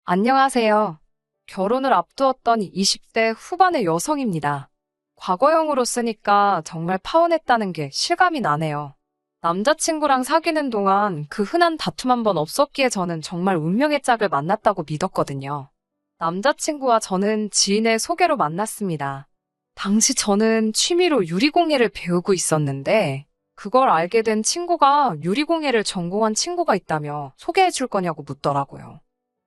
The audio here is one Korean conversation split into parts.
안녕하세요. 결혼을 앞두었던 20대 후반의 여성입니다. 과거형으로 쓰니까 정말 파혼했다는 게 실감이 나네요. 남자친구랑 사귀는 동안 그 흔한 다툼 한 번 없었기에 저는 정말 운명의 짝을 만났다고 믿었거든요. 남자친구와 저는 지인의 소개로 만났습니다. 당시 저는 취미로 유리공예를 배우고 있었는데 그걸 알게 된 친구가 유리공예를 전공한 친구가 있다며 소개해 줄 거냐고 묻더라고요.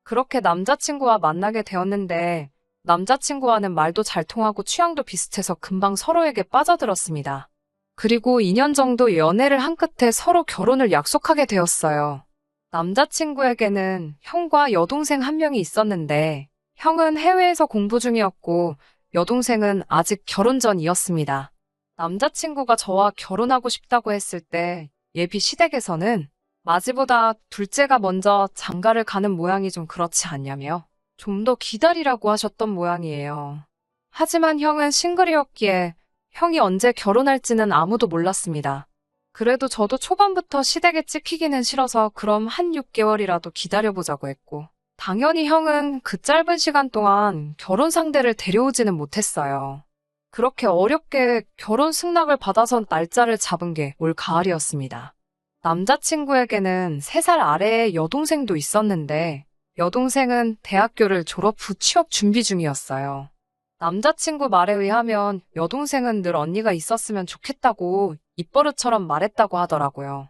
그렇게 남자친구와 만나게 되었는데 남자친구와는 말도 잘 통하고 취향도 비슷해서 금방 서로에게 빠져들었습니다. 그리고 2년 정도 연애를 한 끝에 서로 결혼을 약속하게 되었어요. 남자친구에게는 형과 여동생 한 명이 있었는데 형은 해외에서 공부 중이었고 여동생은 아직 결혼 전이었습니다. 남자친구가 저와 결혼하고 싶다고 했을 때 예비 시댁에서는 맞이보다 둘째가 먼저 장가를 가는 모양이 좀 그렇지 않냐며 좀 더 기다리라고 하셨던 모양이에요. 하지만 형은 싱글이었기에 형이 언제 결혼할지는 아무도 몰랐습니다. 그래도 저도 초반부터 시댁에 찍히기는 싫어서 그럼 한 6개월이라도 기다려보자고 했고 당연히 형은 그 짧은 시간 동안 결혼 상대를 데려오지는 못했어요. 그렇게 어렵게 결혼 승낙을 받아서 날짜를 잡은 게 올 가을이었습니다. 남자친구에게는 3살 아래의 여동생도 있었는데 여동생은 대학교를 졸업 후 취업 준비 중이었어요. 남자친구 말에 의하면 여동생은 늘 언니가 있었으면 좋겠다고 입버릇처럼 말했다고 하더라고요.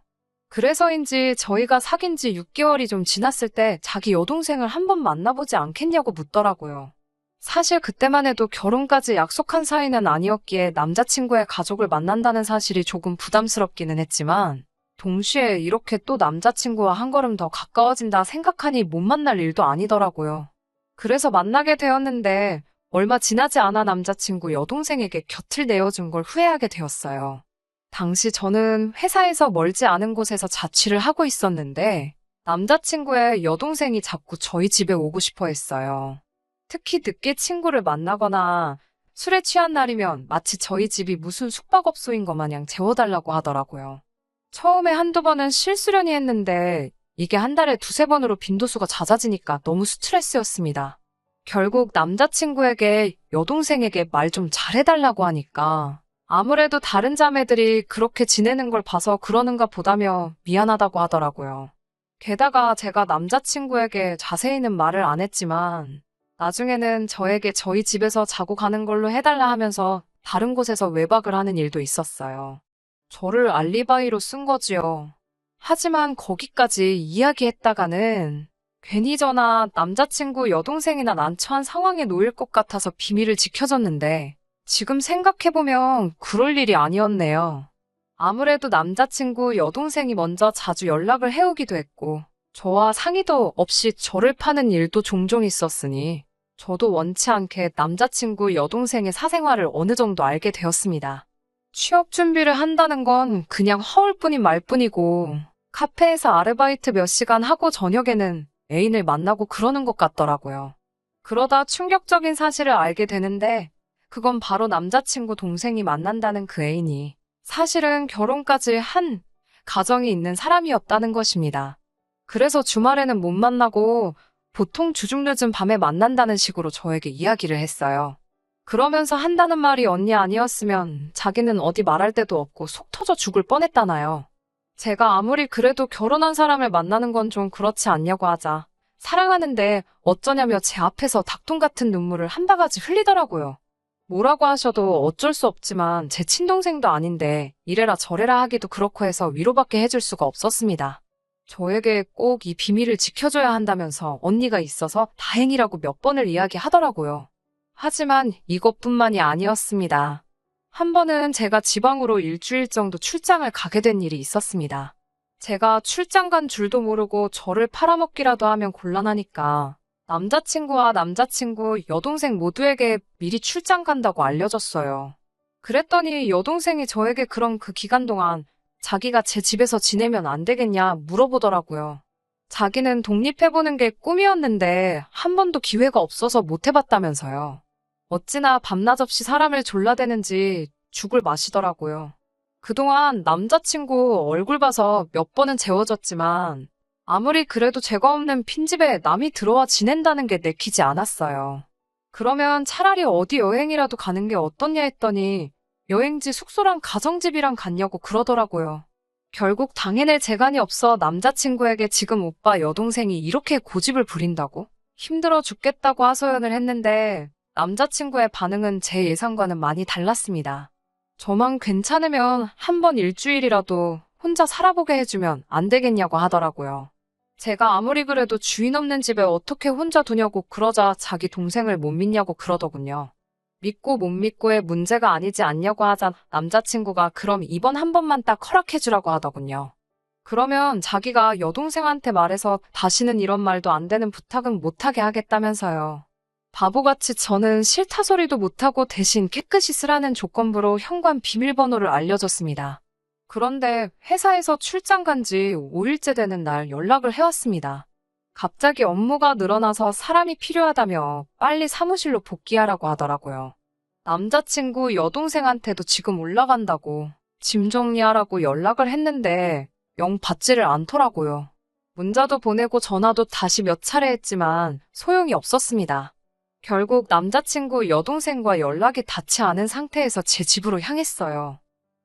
그래서인지 저희가 사귄 지 6개월이 좀 지났을 때 자기 여동생을 한번 만나보지 않겠냐고 묻더라고요. 사실 그때만 해도 결혼까지 약속한 사이는 아니었기에 남자친구의 가족을 만난다는 사실이 조금 부담스럽기는 했지만 동시에 이렇게 또 남자친구와 한 걸음 더 가까워진다 생각하니 못 만날 일도 아니더라고요. 그래서 만나게 되었는데 얼마 지나지 않아 남자친구 여동생에게 곁을 내어준 걸 후회하게 되었어요. 당시 저는 회사에서 멀지 않은 곳에서 자취를 하고 있었는데 남자친구의 여동생이 자꾸 저희 집에 오고 싶어 했어요. 특히 늦게 친구를 만나거나 술에 취한 날이면 마치 저희 집이 무슨 숙박업소인 것 마냥 재워달라고 하더라고요. 처음에 한두 번은 실수련이 했는데 이게 한 달에 두세 번으로 빈도수가 잦아지니까 너무 스트레스였습니다. 결국 남자친구에게 여동생에게 말 좀 잘해달라고 하니까 아무래도 다른 자매들이 그렇게 지내는 걸 봐서 그러는가 보다며 미안하다고 하더라고요. 게다가 제가 남자친구에게 자세히는 말을 안 했지만 나중에는 저에게 저희 집에서 자고 가는 걸로 해달라 하면서 다른 곳에서 외박을 하는 일도 있었어요. 저를 알리바이로 쓴 거지요. 하지만 거기까지 이야기했다가는 괜히 저나 남자친구 여동생이나 난처한 상황에 놓일 것 같아서 비밀을 지켜줬는데 지금 생각해보면 그럴 일이 아니었네요. 아무래도 남자친구 여동생이 먼저 자주 연락을 해오기도 했고 저와 상의도 없이 저를 파는 일도 종종 있었으니 저도 원치 않게 남자친구 여동생의 사생활을 어느 정도 알게 되었습니다. 취업 준비를 한다는 건 그냥 허울뿐인 말뿐이고 카페에서 아르바이트 몇 시간 하고 저녁에는 애인을 만나고 그러는 것 같더라고요. 그러다 충격적인 사실을 알게 되는데 그건 바로 남자친구 동생이 만난다는 그 애인이 사실은 결혼까지 한 가정이 있는 사람이었다는 것입니다. 그래서 주말에는 못 만나고 보통 주중 늦은 밤에 만난다는 식으로 저에게 이야기를 했어요. 그러면서 한다는 말이 언니 아니었으면 자기는 어디 말할 데도 없고 속 터져 죽을 뻔했다나요. 제가 아무리 그래도 결혼한 사람을 만나는 건 좀 그렇지 않냐고 하자 사랑하는데 어쩌냐며 제 앞에서 닭똥 같은 눈물을 한 바가지 흘리더라고요. 뭐라고 하셔도 어쩔 수 없지만 제 친동생도 아닌데 이래라 저래라 하기도 그렇고 해서 위로밖에 해줄 수가 없었습니다. 저에게 꼭 이 비밀을 지켜줘야 한다면서 언니가 있어서 다행이라고 몇 번을 이야기하더라고요. 하지만 이것뿐만이 아니었습니다. 한 번은 제가 지방으로 일주일 정도 출장을 가게 된 일이 있었습니다. 제가 출장 간 줄도 모르고 저를 팔아먹기라도 하면 곤란하니까 남자친구와 남자친구 여동생 모두에게 미리 출장 간다고 알려줬어요. 그랬더니 여동생이 저에게 그럼 그 기간 동안 자기가 제 집에서 지내면 안 되겠냐 물어보더라고요. 자기는 독립해보는 게 꿈이었는데 한 번도 기회가 없어서 못 해봤다면서요. 어찌나 밤낮 없이 사람을 졸라대는지 죽을 맛이더라고요. 그동안 남자친구 얼굴 봐서 몇 번은 재워졌지만 아무리 그래도 죄가 없는 빈집에 남이 들어와 지낸다는 게 내키지 않았어요. 그러면 차라리 어디 여행이라도 가는 게 어떻냐 했더니 여행지 숙소랑 가정집이랑 갔냐고 그러더라고요. 결국 당해낼 재간이 없어 남자친구에게 지금 오빠 여동생이 이렇게 고집을 부린다고? 힘들어 죽겠다고 하소연을 했는데 남자친구의 반응은 제 예상과는 많이 달랐습니다. 저만 괜찮으면 한번 일주일이라도 혼자 살아보게 해주면 안 되겠냐고 하더라고요. 제가 아무리 그래도 주인 없는 집에 어떻게 혼자 두냐고 그러자 자기 동생을 못 믿냐고 그러더군요. 믿고 못 믿고의 문제가 아니지 않냐고 하자 남자친구가 그럼 이번 한 번만 딱 허락해주라고 하더군요. 그러면 자기가 여동생한테 말해서 다시는 이런 말도 안 되는 부탁은 못하게 하겠다면서요. 바보같이 저는 싫다 소리도 못하고 대신 깨끗이 쓰라는 조건부로 현관 비밀번호를 알려줬습니다. 그런데 회사에서 출장 간 지 5일째 되는 날 연락을 해왔습니다. 갑자기 업무가 늘어나서 사람이 필요하다며 빨리 사무실로 복귀하라고 하더라고요. 남자친구 여동생한테도 지금 올라간다고 짐 정리하라고 연락을 했는데 영 받지를 않더라고요. 문자도 보내고 전화도 다시 몇 차례 했지만 소용이 없었습니다. 결국 남자친구 여동생과 연락이 닿지 않은 상태에서 제 집으로 향했어요.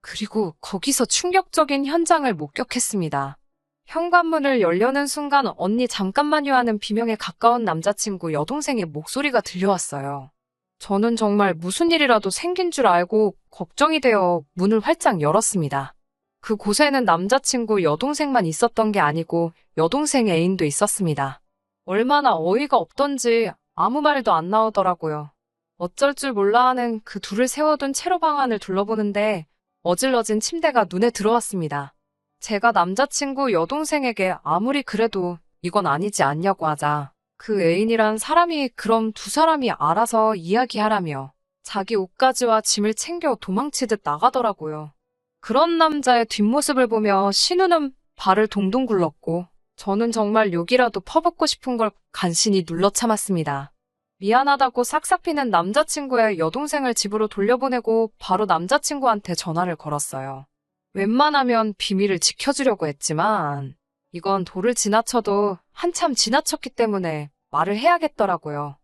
그리고 거기서 충격적인 현장을 목격했습니다. 현관문을 열려는 순간 언니 잠깐만요 하는 비명에 가까운 남자친구 여동생의 목소리가 들려왔어요. 저는 정말 무슨 일이라도 생긴 줄 알고 걱정이 되어 문을 활짝 열었습니다. 그곳에는 남자친구 여동생만 있었던 게 아니고 여동생 애인도 있었습니다. 얼마나 어이가 없던지 아무 말도 안 나오더라고요. 어쩔 줄 몰라 하는 그 둘을 세워둔 채로 방안을 둘러보는데 어질러진 침대가 눈에 들어왔습니다. 제가 남자친구 여동생에게 아무리 그래도 이건 아니지 않냐고 하자 그 애인이란 사람이 그럼 두 사람이 알아서 이야기하라며 자기 옷가지와 짐을 챙겨 도망치듯 나가더라고요. 그런 남자의 뒷모습을 보며 신우는 발을 동동 굴렀고 저는 정말 욕이라도 퍼붓고 싶은 걸 간신히 눌러 참았습니다. 미안하다고 싹싹 비는 남자친구의 여동생을 집으로 돌려보내고 바로 남자친구한테 전화를 걸었어요. 웬만하면 비밀을 지켜주려고 했지만 이건 도를 지나쳐도 한참 지나쳤기 때문에 말을 해야겠더라고요.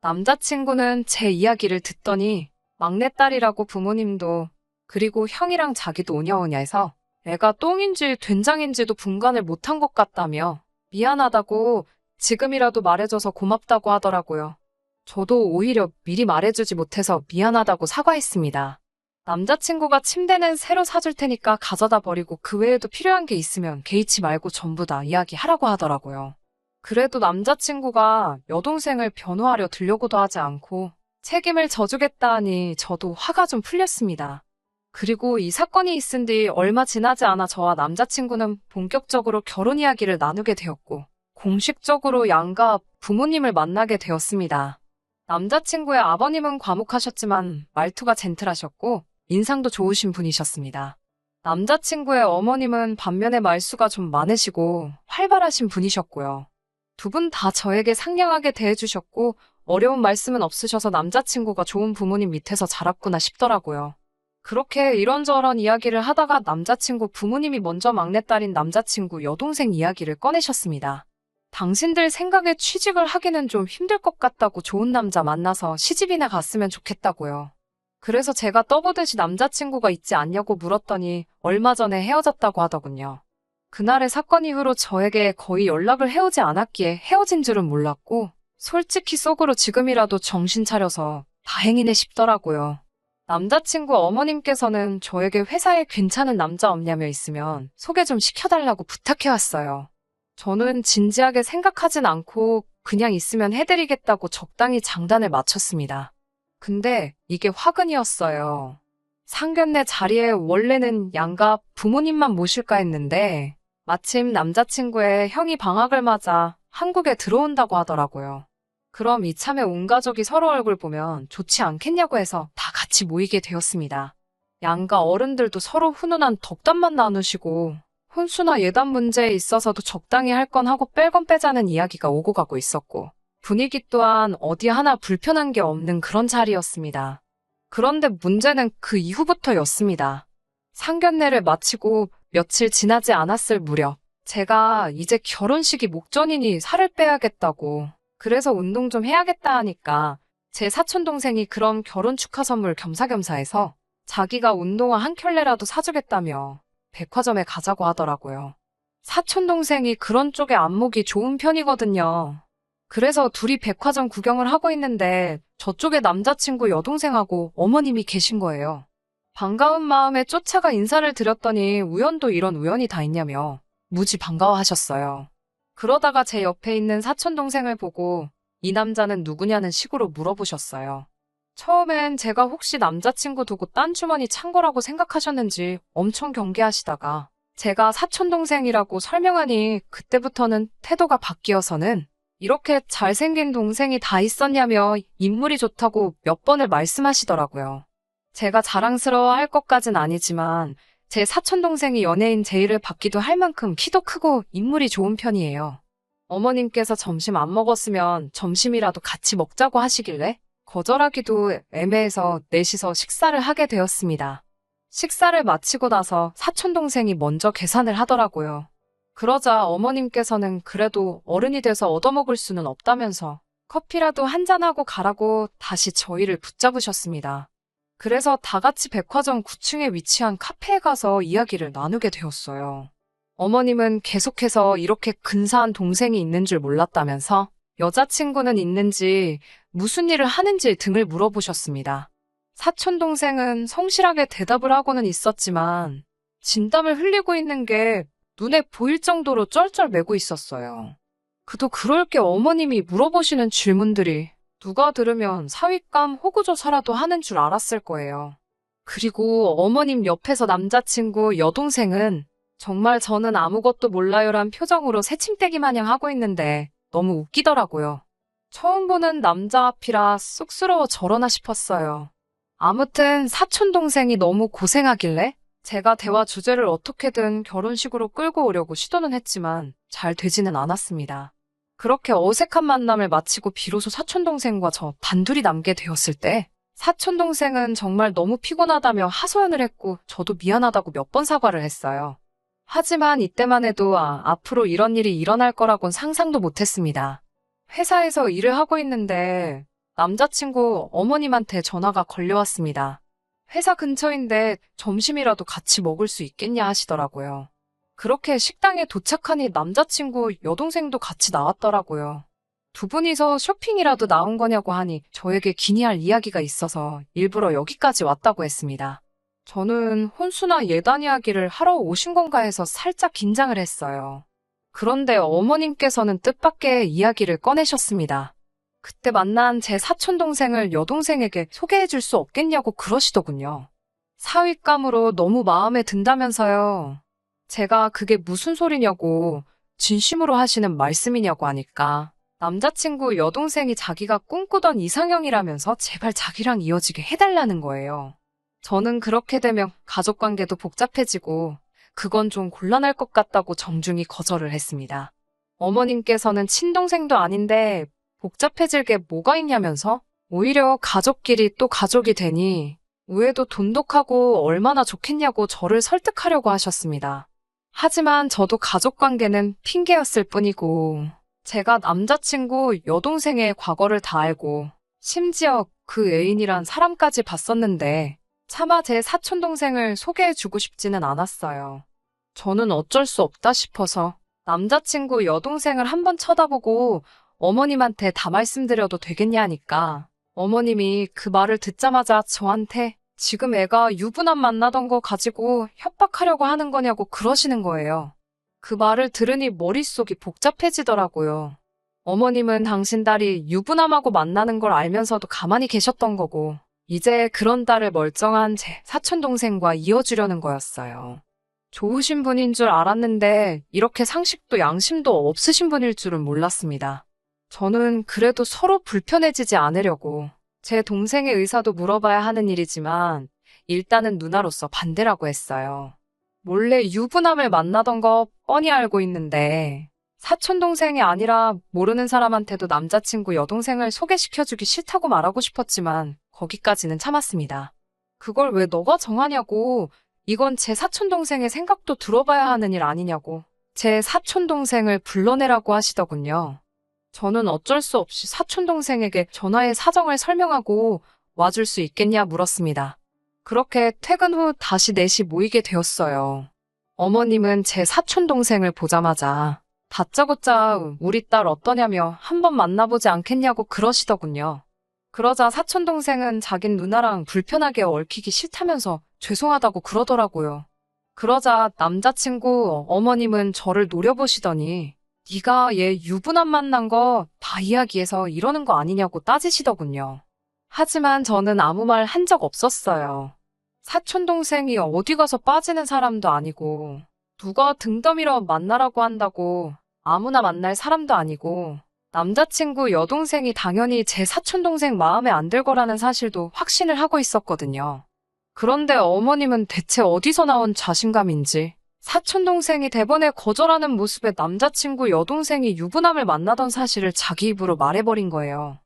남자친구는 제 이야기를 듣더니 막내딸이라고 부모님도 그리고 형이랑 자기도 오냐오냐 해서 애가 똥인지 된장인지도 분간을 못한 것 같다며 미안하다고 지금이라도 말해줘서 고맙다고 하더라고요. 저도 오히려 미리 말해주지 못해서 미안하다고 사과했습니다. 남자친구가 침대는 새로 사줄 테니까 가져다 버리고 그 외에도 필요한 게 있으면 개의치 말고 전부 다 이야기하라고 하더라고요. 그래도 남자친구가 여동생을 변호하려 들려고도 하지 않고 책임을 져주겠다 하니 저도 화가 좀 풀렸습니다. 그리고 이 사건이 있은 뒤 얼마 지나지 않아 저와 남자친구는 본격적으로 결혼 이야기를 나누게 되었고 공식적으로 양가 부모님을 만나게 되었습니다. 남자친구의 아버님은 과묵하셨지만 말투가 젠틀하셨고 인상도 좋으신 분이셨습니다. 남자친구의 어머님은 반면에 말수가 좀 많으시고 활발하신 분이셨고요. 두 분 다 저에게 상냥하게 대해주셨고 어려운 말씀은 없으셔서 남자친구가 좋은 부모님 밑에서 자랐구나 싶더라고요. 그렇게 이런저런 이야기를 하다가 남자친구 부모님이 먼저 막내딸인 남자친구 여동생 이야기를 꺼내셨습니다. 당신들 생각에 취직을 하기는 좀 힘들 것 같다고 좋은 남자 만나서 시집이나 갔으면 좋겠다고요. 그래서 제가 떠보듯이 남자친구가 있지 않냐고 물었더니 얼마 전에 헤어졌다고 하더군요. 그날의 사건 이후로 저에게 거의 연락을 해오지 않았기에 헤어진 줄은 몰랐고 솔직히 속으로 지금이라도 정신 차려서 다행이네 싶더라고요. 남자친구 어머님께서는 저에게 회사에 괜찮은 남자 없냐며 있으면 소개 좀 시켜달라고 부탁해왔어요. 저는 진지하게 생각하진 않고 그냥 있으면 해드리겠다고 적당히 장단을 맞췄습니다. 근데 이게 화근이었어요. 상견례 자리에 원래는 양가 부모님만 모실까 했는데 마침 남자친구의 형이 방학을 맞아 한국에 들어온다고 하더라고요. 그럼 이참에 온 가족이 서로 얼굴 보면 좋지 않겠냐고 해서 다 같이 모이게 되었습니다. 양가 어른들도 서로 훈훈한 덕담만 나누시고 혼수나 예단 문제에 있어서도 적당히 할 건 하고 뺄 건 빼자는 이야기가 오고 가고 있었고 분위기 또한 어디 하나 불편한 게 없는 그런 자리였습니다. 그런데 문제는 그 이후부터였습니다. 상견례를 마치고 며칠 지나지 않았을 무렵 제가 이제 결혼식이 목전이니 살을 빼야겠다고. 그래서 운동 좀 해야겠다 하니까 제 사촌동생이 그럼 결혼 축하 선물 겸사겸사 해서 자기가 운동화 한 켤레라도 사주겠다며 백화점에 가자고 하더라고요. 사촌동생이 그런 쪽에 안목이 좋은 편이거든요. 그래서 둘이 백화점 구경을 하고 있는데 저쪽에 남자친구 여동생하고 어머님이 계신 거예요. 반가운 마음에 쫓아가 인사를 드렸더니 우연도 이런 우연이 다 있냐며 무지 반가워하셨어요. 그러다가 제 옆에 있는 사촌동생을 보고 이 남자는 누구냐는 식으로 물어보셨어요. 처음엔 제가 혹시 남자친구 두고 딴 주머니 찬 거라고 생각하셨는지 엄청 경계하시다가 제가 사촌동생이라고 설명하니 그때부터는 태도가 바뀌어서는 이렇게 잘생긴 동생이 다 있었냐며 인물이 좋다고 몇 번을 말씀하시더라고요. 제가 자랑스러워 할 것까진 아니지만 제 사촌동생이 연예인 제의를 받기도 할 만큼 키도 크고 인물이 좋은 편이에요. 어머님께서 점심 안 먹었으면 점심이라도 같이 먹자고 하시길래 거절하기도 애매해서 넷이서 식사를 하게 되었습니다. 식사를 마치고 나서 사촌동생이 먼저 계산을 하더라고요. 그러자 어머님께서는 그래도 어른이 돼서 얻어먹을 수는 없다면서 커피라도 한잔하고 가라고 다시 저희를 붙잡으셨습니다. 그래서 다 같이 백화점 9층에 위치한 카페에 가서 이야기를 나누게 되었어요. 어머님은 계속해서 이렇게 근사한 동생이 있는 줄 몰랐다면서 여자친구는 있는지 무슨 일을 하는지 등을 물어보셨습니다. 사촌동생은 성실하게 대답을 하고는 있었지만 진땀을 흘리고 있는 게 눈에 보일 정도로 쩔쩔매고 있었어요. 그도 그럴 게 어머님이 물어보시는 질문들이 누가 들으면 사윗감 호구조사라도 하는 줄 알았을 거예요. 그리고 어머님 옆에서 남자친구 여동생은 정말 저는 아무것도 몰라요란 표정으로 새침대기 마냥 하고 있는데 너무 웃기더라고요. 처음 보는 남자 앞이라 쑥스러워 저러나 싶었어요. 아무튼 사촌동생이 너무 고생하길래 제가 대화 주제를 어떻게든 결혼식으로 끌고 오려고 시도는 했지만 잘 되지는 않았습니다. 그렇게 어색한 만남을 마치고 비로소 사촌동생과 저 단둘이 남게 되었을 때 사촌동생은 정말 너무 피곤하다며 하소연을 했고 저도 미안하다고 몇 번 사과를 했어요. 하지만 이때만 해도 앞으로 이런 일이 일어날 거라곤 상상도 못했습니다. 회사에서 일을 하고 있는데 남자친구 어머님한테 전화가 걸려왔습니다. 회사 근처인데 점심이라도 같이 먹을 수 있겠냐 하시더라고요. 그렇게 식당에 도착하니 남자친구 여동생도 같이 나왔더라고요. 두 분이서 쇼핑이라도 나온 거냐고 하니 저에게 기니할 이야기가 있어서 일부러 여기까지 왔다고 했습니다. 저는 혼수나 예단 이야기를 하러 오신 건가 해서 살짝 긴장을 했어요. 그런데 어머님께서는 뜻밖의 이야기를 꺼내셨습니다. 그때 만난 제 사촌동생을 여동생에게 소개해 줄 수 없겠냐고 그러시더군요. 사윗감으로 너무 마음에 든다면서요. 제가 그게 무슨 소리냐고 진심으로 하시는 말씀이냐고 하니까 남자친구 여동생이 자기가 꿈꾸던 이상형이라면서 제발 자기랑 이어지게 해달라는 거예요. 저는 그렇게 되면 가족관계도 복잡해지고 그건 좀 곤란할 것 같다고 정중히 거절을 했습니다. 어머님께서는 친동생도 아닌데 복잡해질 게 뭐가 있냐면서 오히려 가족끼리 또 가족이 되니 우애도 돈독하고 얼마나 좋겠냐고 저를 설득하려고 하셨습니다. 하지만 저도 가족관계는 핑계였을 뿐이고 제가 남자친구 여동생의 과거를 다 알고 심지어 그 애인이란 사람까지 봤었는데 차마 제 사촌동생을 소개해주고 싶지는 않았어요. 저는 어쩔 수 없다 싶어서 남자친구 여동생을 한번 쳐다보고 어머님한테 다 말씀드려도 되겠냐 하니까 어머님이 그 말을 듣자마자 저한테 지금 애가 유부남 만나던 거 가지고 협박하려고 하는 거냐고 그러시는 거예요. 그 말을 들으니 머릿속이 복잡해지더라고요. 어머님은 당신 딸이 유부남하고 만나는 걸 알면서도 가만히 계셨던 거고 이제 그런 딸을 멀쩡한 제 사촌동생과 이어주려는 거였어요. 좋으신 분인 줄 알았는데 이렇게 상식도 양심도 없으신 분일 줄은 몰랐습니다. 저는 그래도 서로 불편해지지 않으려고 제 동생의 의사도 물어봐야 하는 일이지만 일단은 누나로서 반대라고 했어요. 몰래 유부남을 만나던 거 뻔히 알고 있는데 사촌동생이 아니라 모르는 사람한테도 남자친구 여동생을 소개시켜주기 싫다고 말하고 싶었지만 거기까지는 참았습니다. 그걸 왜 너가 정하냐고 이건 제 사촌동생의 생각도 들어봐야 하는 일 아니냐고 제 사촌동생을 불러내라고 하시더군요. 저는 어쩔 수 없이 사촌동생에게 전화해 사정을 설명하고 와줄 수 있겠냐 물었습니다. 그렇게 퇴근 후 다시 넷이 모이게 되었어요. 어머님은 제 사촌동생을 보자마자 다짜고짜 우리 딸 어떠냐며 한번 만나보지 않겠냐고 그러시더군요. 그러자 사촌동생은 자긴 누나랑 불편하게 얽히기 싫다면서 죄송하다고 그러더라고요. 그러자 남자친구 어머님은 저를 노려보시더니 네가 얘 유부남 만난 거 다 이야기해서 이러는 거 아니냐고 따지시더군요. 하지만 저는 아무 말 한 적 없었어요. 사촌동생이 어디 가서 빠지는 사람도 아니고 누가 등 떠밀어 만나라고 한다고 아무나 만날 사람도 아니고 남자친구 여동생이 당연히 제 사촌동생 마음에 안 들 거라는 사실도 확신을 하고 있었거든요. 그런데 어머님은 대체 어디서 나온 자신감인지 사촌동생이 대번에 거절하는 모습에 남자친구 여동생이 유부남을 만나던 사실을 자기 입으로 말해버린 거예요.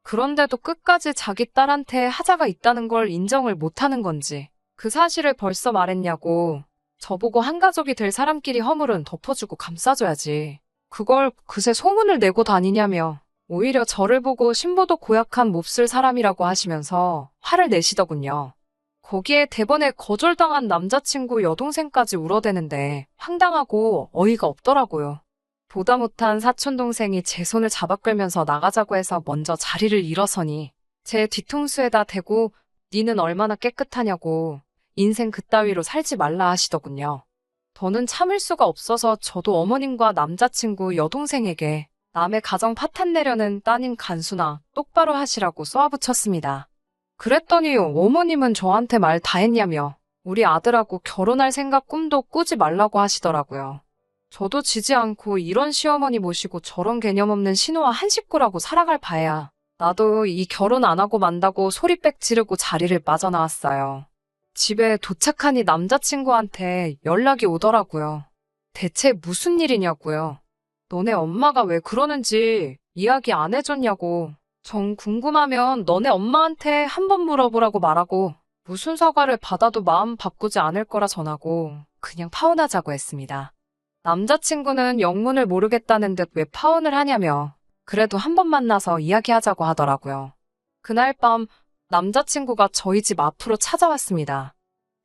그런데도 끝까지 자기 딸한테 하자가 있다는 걸 인정을 못하는 건지 그 사실을 벌써 말했냐고 저보고 한가족이 될 사람끼리 허물은 덮어주고 감싸줘야지. 그걸 그새 소문을 내고 다니냐며 오히려 저를 보고 신보도 고약한 몹쓸 사람이라고 하시면서 화를 내시더군요. 거기에 대번에 거절당한 남자친구 여동생까지 울어대는데 황당하고 어이가 없더라고요. 보다 못한 사촌동생이 제 손을 잡아 끌면서 나가자고 해서 먼저 자리를 일어서니 제 뒤통수에다 대고 니는 얼마나 깨끗하냐고 인생 그따위로 살지 말라 하시더군요. 더는 참을 수가 없어서 저도 어머님과 남자친구 여동생에게 남의 가정 파탄 내려는 따님 간수나 똑바로 하시라고 쏘아붙였습니다. 그랬더니 어머님은 저한테 말 다 했냐며 우리 아들하고 결혼할 생각 꿈도 꾸지 말라고 하시더라고요. 저도 지지 않고 이런 시어머니 모시고 저런 개념 없는 신우와 한 식구라고 살아갈 바에야 나도 이 결혼 안 하고 만다고 소리빽 지르고 자리를 빠져나왔어요. 집에 도착하니 남자친구한테 연락이 오더라고요. 대체 무슨 일이냐고요. 너네 엄마가 왜 그러는지 이야기 안 해줬냐고. 정 궁금하면 너네 엄마한테 한번 물어보라고 말하고 무슨 사과를 받아도 마음 바꾸지 않을 거라 전하고 그냥 파혼하자고 했습니다. 남자친구는 영문을 모르겠다는 듯 왜 파혼을 하냐며 그래도 한번 만나서 이야기하자고 하더라고요. 그날 밤 남자친구가 저희 집 앞으로 찾아왔습니다.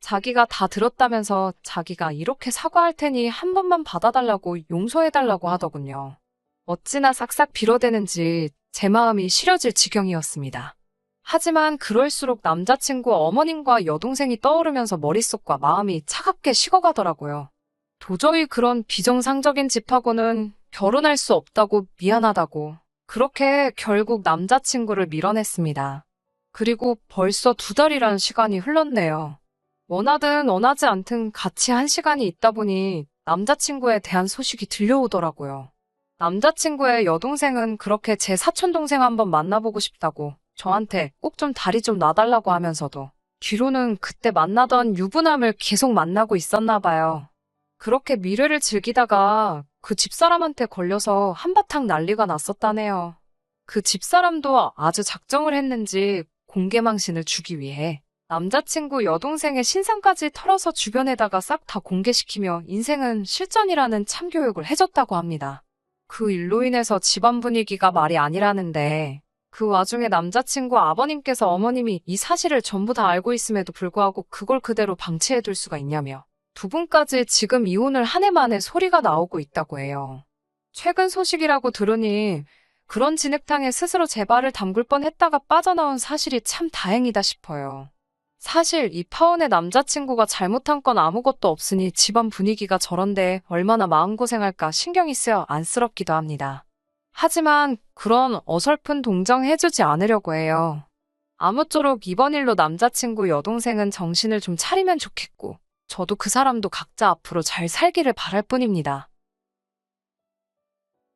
자기가 다 들었다면서 자기가 이렇게 사과할 테니 한 번만 받아달라고 용서해달라고 하더군요. 어찌나 싹싹 빌어대는지 제 마음이 시려질 지경이었습니다. 하지만 그럴수록 남자친구 어머님과 여동생이 떠오르면서 머릿속과 마음이 차갑게 식어가더라고요. 도저히 그런 비정상적인 집하고는 결혼할 수 없다고 미안하다고 그렇게 결국 남자친구를 밀어냈습니다. 그리고 벌써 2달이란 시간이 흘렀네요. 원하든 원하지 않든 같이 한 시간이 있다 보니 남자친구에 대한 소식이 들려오더라고요. 남자친구의 여동생은 그렇게 제 사촌동생 한번 만나보고 싶다고 저한테 꼭 좀 다리 좀 놔달라고 하면서도 뒤로는 그때 만나던 유부남을 계속 만나고 있었나 봐요. 그렇게 미래를 즐기다가 그 집사람한테 걸려서 한바탕 난리가 났었다네요. 그 집사람도 아주 작정을 했는지 공개망신을 주기 위해 남자친구 여동생의 신상까지 털어서 주변에다가 싹 다 공개시키며 인생은 실전이라는 참교육을 해줬다고 합니다. 그 일로 인해서 집안 분위기가 말이 아니라는데 그 와중에 남자친구 아버님께서 어머님이 이 사실을 전부 다 알고 있음에도 불구하고 그걸 그대로 방치해둘 수가 있냐며 두 분까지 지금 이혼을 한 해 만에 소리가 나오고 있다고 해요. 최근 소식이라고 들으니 그런 진흙탕에 스스로 제 발을 담글 뻔했다가 빠져나온 사실이 참 다행이다 싶어요. 사실 이 파혼의 남자친구가 잘못한 건 아무것도 없으니 집안 분위기가 저런데 얼마나 마음고생할까 신경이 쓰여 안쓰럽기도 합니다. 하지만 그런 어설픈 동정해주지 않으려고 해요. 아무쪼록 이번 일로 남자친구 여동생은 정신을 좀 차리면 좋겠고 저도 그 사람도 각자 앞으로 잘 살기를 바랄 뿐입니다.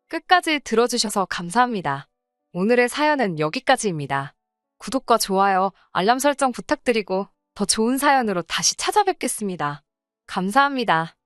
끝까지 들어주셔서 감사합니다. 오늘의 사연은 여기까지입니다. 구독과 좋아요, 알람 설정 부탁드리고 더 좋은 사연으로 다시 찾아뵙겠습니다. 감사합니다.